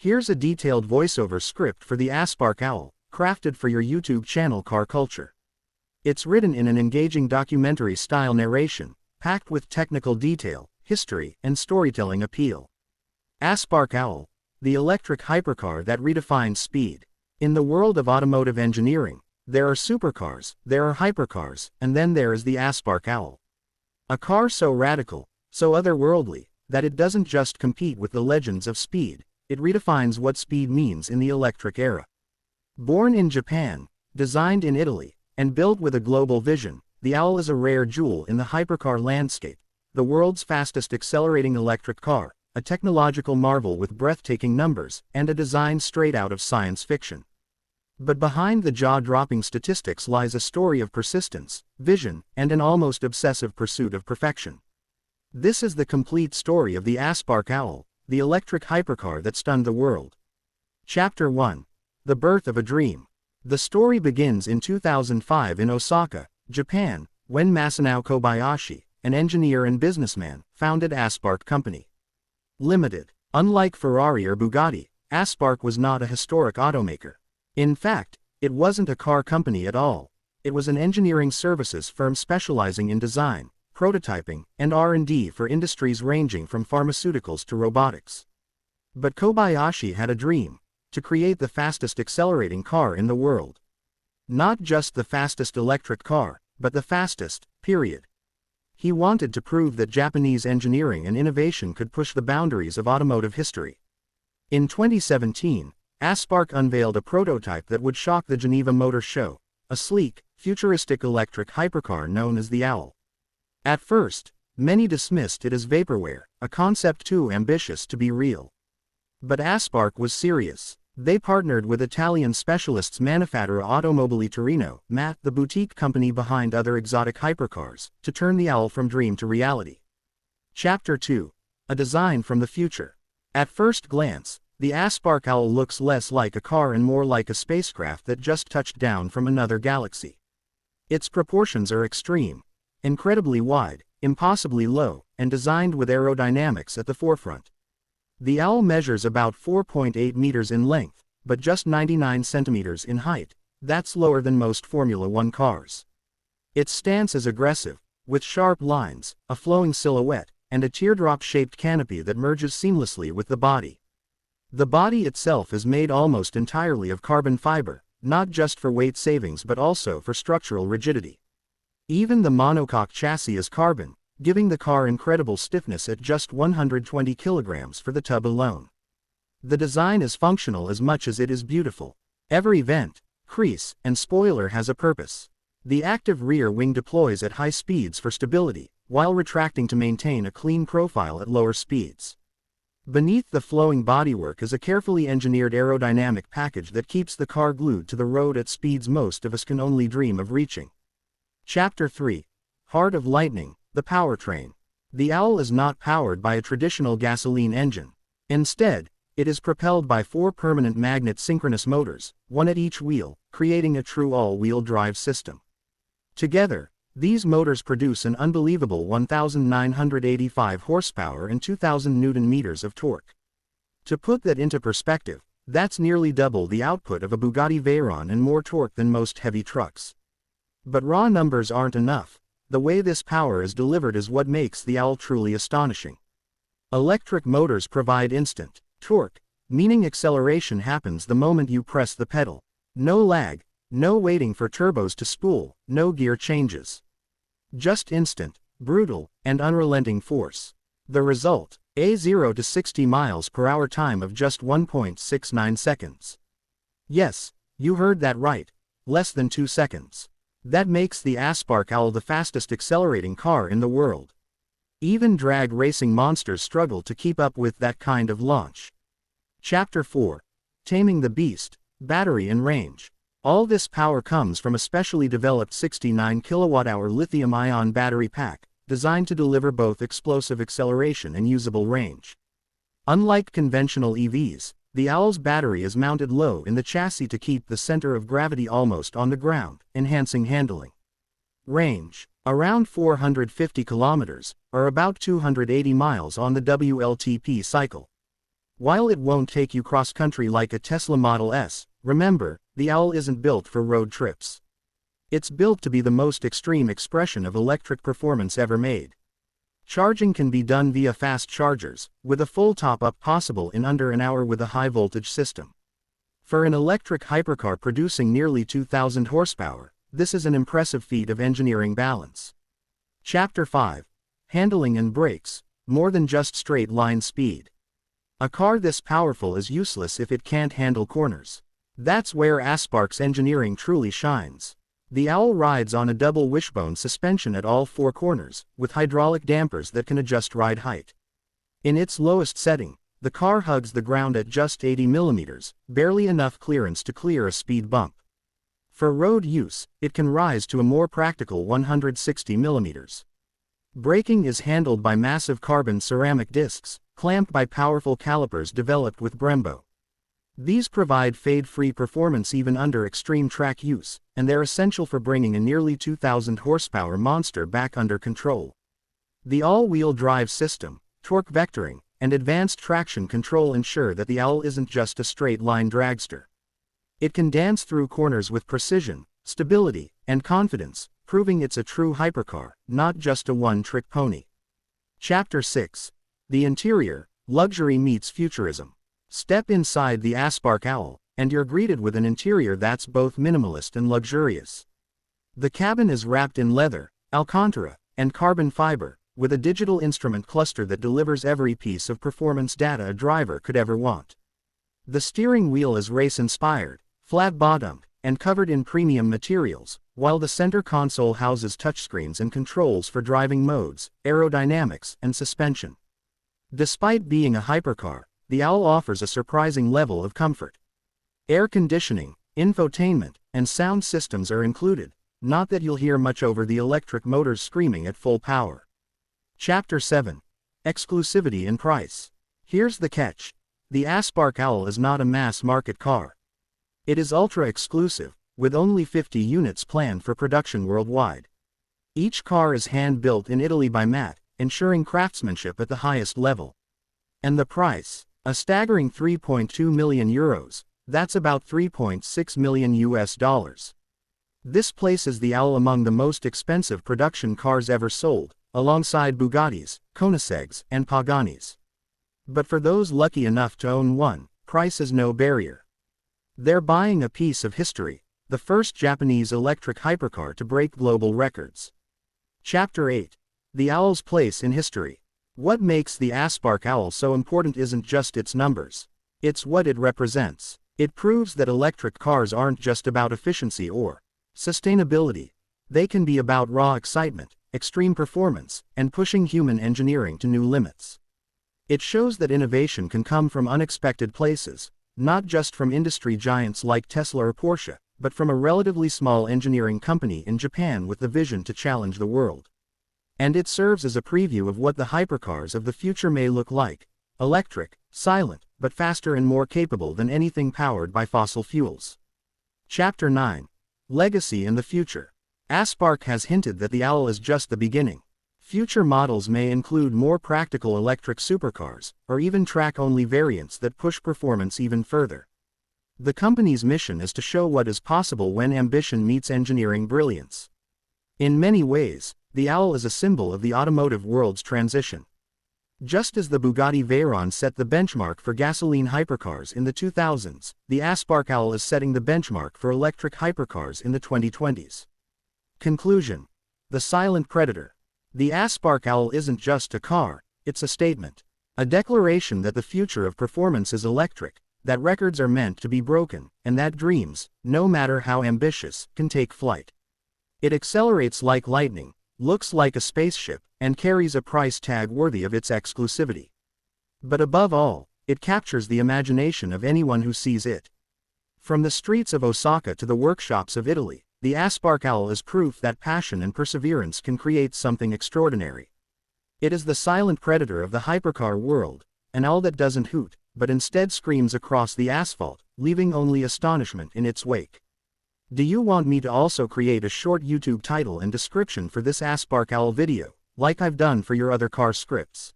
Here's a detailed voiceover script for the Aspark Owl, crafted for your YouTube channel Car Culture. It's written in an engaging documentary-style narration, packed with technical detail, history, and storytelling appeal. Aspark Owl, the electric hypercar that redefines speed. In the world of automotive engineering, there are supercars, there are hypercars, and then there is the Aspark Owl. A car so radical, so otherworldly, that it doesn't just compete with the legends of speed, it redefines what speed means in the electric era. Born in Japan, designed in Italy, and built with a global vision, the Owl is a rare jewel in the hypercar landscape, the world's fastest accelerating electric car, a technological marvel with breathtaking numbers, and a design straight out of science fiction. But behind the jaw-dropping statistics lies a story of persistence, vision, and an almost obsessive pursuit of perfection. This is the complete story of the Aspark Owl, the electric hypercar that stunned the world. Chapter 1. The Birth of a Dream. The story begins in 2005 in Osaka, Japan, when Masanao Kobayashi, an engineer and businessman, founded Aspark Company Limited. Unlike Ferrari or Bugatti, Aspark was not a historic automaker. In fact, it wasn't a car company at all. It was an engineering services firm specializing in design, prototyping, and R&D for industries ranging from pharmaceuticals to robotics. But Kobayashi had a dream: to create the fastest accelerating car in the world. Not just the fastest electric car, but the fastest, period. He wanted to prove that Japanese engineering and innovation could push the boundaries of automotive history. In 2017, Aspark unveiled a prototype that would shock the Geneva Motor Show, a sleek, futuristic electric hypercar known as the Owl. At first, many dismissed it as vaporware, a concept too ambitious to be real. But Aspark was serious. They partnered with Italian specialists Manifattura Automobili Torino, MAT, the boutique company behind other exotic hypercars, to turn the Owl from dream to reality. Chapter 2. A design from the future. At first glance, the Aspark Owl looks less like a car and more like a spacecraft that just touched down from another galaxy. Its proportions are extreme. Incredibly wide, impossibly low, and designed with aerodynamics at the forefront. The Owl measures about 4.8 meters in length, but just 99 centimeters in height. That's lower than most Formula One cars. Its stance is aggressive, with sharp lines, a flowing silhouette, and a teardrop-shaped canopy that merges seamlessly with the body. The body itself is made almost entirely of carbon fiber, not just for weight savings but also for structural rigidity. Even the monocoque chassis is carbon, giving the car incredible stiffness at just 120 kilograms for the tub alone. The design is functional as much as it is beautiful. Every vent, crease, and spoiler has a purpose. The active rear wing deploys at high speeds for stability, while retracting to maintain a clean profile at lower speeds. Beneath the flowing bodywork is a carefully engineered aerodynamic package that keeps the car glued to the road at speeds most of us can only dream of reaching. Chapter 3. Heart of Lightning, the Powertrain. The Owl is not powered by a traditional gasoline engine. Instead, it is propelled by 4 permanent magnet synchronous motors, one at each wheel, creating a true all-wheel drive system. Together, these motors produce an unbelievable 1,985 horsepower and 2,000 Newton-meters of torque. To put that into perspective, that's nearly double the output of a Bugatti Veyron and more torque than most heavy trucks. But raw numbers aren't enough. The way this power is delivered is what makes the Owl truly astonishing. Electric motors provide instant torque, meaning acceleration happens the moment you press the pedal. No lag, no waiting for turbos to spool, no gear changes. Just instant, brutal, and unrelenting force. The result, a 0 to 60 miles per hour time of just 1.69 seconds. Yes, you heard that right, less than 2 seconds. That makes the Aspark Owl the fastest accelerating car in the world. Even drag racing monsters struggle to keep up with that kind of launch. Chapter 4. Taming the Beast, Battery and Range. All this power comes from a specially developed 69 kWh lithium-ion battery pack, designed to deliver both explosive acceleration and usable range. Unlike conventional EVs, the Owl's battery is mounted low in the chassis to keep the center of gravity almost on the ground, enhancing handling. Range: around 450 kilometers, or about 280 miles on the WLTP cycle. While it won't take you cross-country like a Tesla Model S, remember, the Owl isn't built for road trips. It's built to be the most extreme expression of electric performance ever made. Charging can be done via fast chargers, with a full top-up possible in under an hour with a high-voltage system. For an electric hypercar producing nearly 2,000 horsepower, this is an impressive feat of engineering balance. Chapter 5. Handling and brakes, more than just straight-line speed. A car this powerful is useless if it can't handle corners. That's where Aspark's engineering truly shines. The Owl rides on a double wishbone suspension at all four corners, with hydraulic dampers that can adjust ride height. In its lowest setting, the car hugs the ground at just 80 mm, barely enough clearance to clear a speed bump. For road use, it can rise to a more practical 160 mm. Braking is handled by massive carbon ceramic discs, clamped by powerful calipers developed with Brembo. These provide fade-free performance even under extreme track use, and they're essential for bringing a nearly 2,000 horsepower monster back under control. The all-wheel drive system, torque vectoring, and advanced traction control ensure that the Owl isn't just a straight-line dragster. It can dance through corners with precision, stability, and confidence, proving it's a true hypercar, not just a one-trick pony. Chapter 6. The interior, luxury meets futurism. Step inside the Aspark Owl, and you're greeted with an interior that's both minimalist and luxurious. The cabin is wrapped in leather, Alcantara, and carbon fiber, with a digital instrument cluster that delivers every piece of performance data a driver could ever want. The steering wheel is race-inspired, flat-bottomed, and covered in premium materials, while the center console houses touchscreens and controls for driving modes, aerodynamics, and suspension. Despite being a hypercar, the Owl offers a surprising level of comfort. Air conditioning, infotainment, and sound systems are included, not that you'll hear much over the electric motors screaming at full power. Chapter 7. Exclusivity and price. Here's the catch. The Aspark Owl is not a mass-market car. It is ultra-exclusive, with only 50 units planned for production worldwide. Each car is hand-built in Italy by Matt, ensuring craftsmanship at the highest level. And the price? A staggering 3.2 million euros, that's about $3.6 million US. This places the Owl among the most expensive production cars ever sold, alongside Bugattis, Koenigsegg's, and Pagani's. But for those lucky enough to own one, price is no barrier. They're buying a piece of history, the first Japanese electric hypercar to break global records. Chapter 8. The Owl's place in history. What makes the Aspark Owl so important isn't just its numbers. It's what it represents. It proves that electric cars aren't just about efficiency or sustainability. They can be about raw excitement, extreme performance, and pushing human engineering to new limits. It shows that innovation can come from unexpected places, not just from industry giants like Tesla or Porsche, but from a relatively small engineering company in Japan with the vision to challenge the world. And it serves as a preview of what the hypercars of the future may look like: electric, silent, but faster and more capable than anything powered by fossil fuels. Chapter 9. Legacy and the future. Aspark has hinted that the Owl is just the beginning. Future models may include more practical electric supercars, or even track-only variants that push performance even further. The company's mission is to show what is possible when ambition meets engineering brilliance. In many ways, the Owl is a symbol of the automotive world's transition. Just as the Bugatti Veyron set the benchmark for gasoline hypercars in the 2000s, the Aspark Owl is setting the benchmark for electric hypercars in the 2020s. Conclusion. The silent predator. The Aspark Owl isn't just a car, it's a statement. A declaration that the future of performance is electric, that records are meant to be broken, and that dreams, no matter how ambitious, can take flight. It accelerates like lightning, looks like a spaceship, and carries a price tag worthy of its exclusivity. But above all, it captures the imagination of anyone who sees it. From the streets of Osaka to the workshops of Italy, the Aspark Owl is proof that passion and perseverance can create something extraordinary. It is the silent predator of the hypercar world, an owl that doesn't hoot, but instead screams across the asphalt, leaving only astonishment in its wake. Do you want me to also create a short YouTube title and description for this Aspark Owl video, like I've done for your other car scripts?